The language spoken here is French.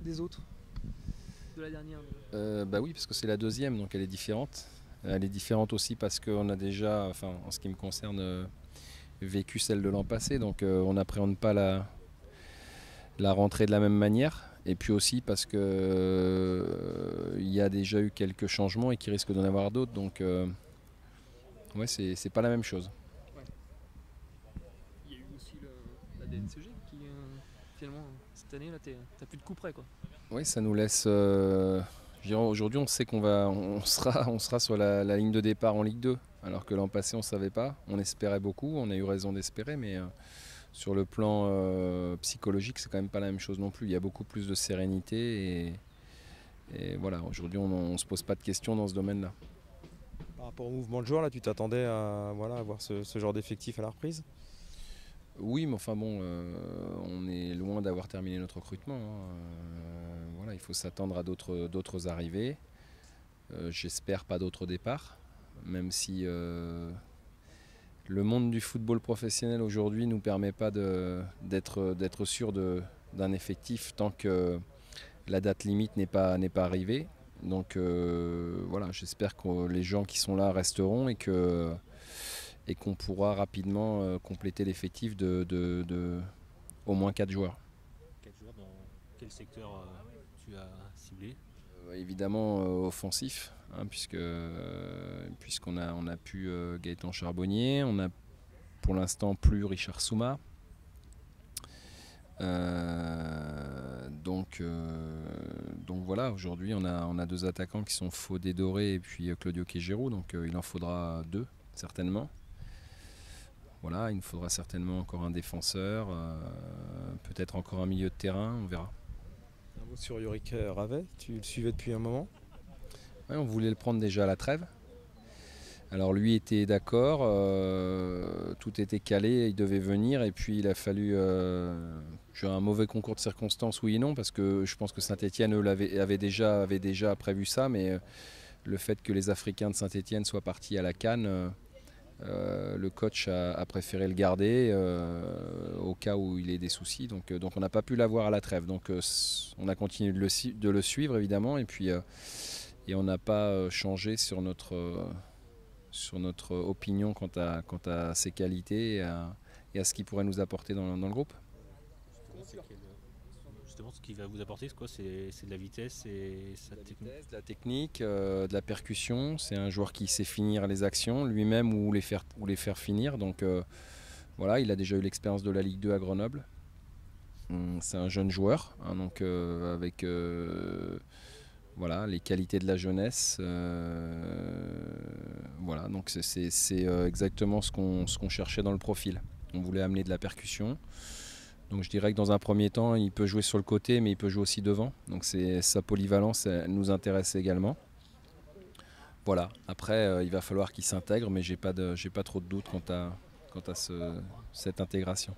des autres, de la dernière? Bah oui, parce que c'est la deuxième, donc elle est différente. Elle est différente aussi parce qu'on a déjà, enfin en ce qui me concerne, vécu celle de l'an passé, donc on n'appréhende pas la rentrée de la même manière. Et puis aussi parce que il y a déjà eu quelques changements et qu'il risque d'en avoir d'autres, donc ouais, c'est pas la même chose. Ouais. Il y a eu aussi la DNCG qui, finalement, cette année, là, t'as plus de coup près, quoi. Oui, ça nous laisse. Je dirais, aujourd'hui, on sait on sera sur la ligne de départ en Ligue 2, alors que l'an passé, on ne savait pas. On espérait beaucoup, on a eu raison d'espérer, mais sur le plan psychologique, c'est quand même pas la même chose non plus. Il y a beaucoup plus de sérénité et voilà, aujourd'hui, on ne se pose pas de questions dans ce domaine-là. Par rapport au mouvement de joueurs, là, tu t'attendais à, voilà, avoir ce genre d'effectif à la reprise? Oui, mais enfin bon, on est loin d'avoir terminé notre recrutement, hein. Voilà, il faut s'attendre à d'autres arrivées. J'espère pas d'autres départs, même si le monde du football professionnel aujourd'hui ne nous permet pas d'être sûr d'un effectif tant que la date limite n'est pas arrivée. Donc voilà, j'espère que les gens qui sont là resteront et qu'on pourra rapidement compléter l'effectif de au moins 4 joueurs. 4 joueurs dans quel secteur tu as ciblé? Évidemment offensif, hein, puisqu'on on a pu Gaëtan Charbonnier, on a pour l'instant plus Richard Souma. Donc voilà, aujourd'hui on a deux attaquants qui sont Fodé Doré et puis Claudio Quejero, donc il en faudra deux certainement. Voilà, il nous faudra certainement encore un défenseur, peut-être encore un milieu de terrain, on verra. Un mot sur Yorick Ravet, tu le suivais depuis un moment? Ouais, on voulait le prendre déjà à la trêve. Alors lui était d'accord, tout était calé, il devait venir et puis il a fallu un mauvais concours de circonstances, oui et non, parce que je pense que Saint-Étienne avait déjà prévu ça, mais le fait que les Africains de Saint-Étienne soient partis à la CAN, le coach a préféré le garder au cas où il ait des soucis, donc on n'a pas pu l'avoir à la trêve. Donc on a continué de le suivre évidemment, et puis et on n'a pas changé sur notre opinion quant à ses qualités et à ce qu'il pourrait nous apporter dans le groupe. Justement, ce qu'il va vous apporter, c'est quoi? C'est de la vitesse et sa technique. De la technique, de la percussion. C'est un joueur qui sait finir les actions lui-même ou les faire finir. Donc voilà, il a déjà eu l'expérience de la Ligue 2 à Grenoble. C'est un jeune joueur, hein, donc avec voilà, les qualités de la jeunesse. Voilà, donc c'est exactement ce qu'on cherchait dans le profil. On voulait amener de la percussion. Donc je dirais que dans un premier temps, il peut jouer sur le côté, mais il peut jouer aussi devant. Donc sa polyvalence nous intéresse également. Voilà, après il va falloir qu'il s'intègre, mais j'ai pas trop de doute quant à cette intégration.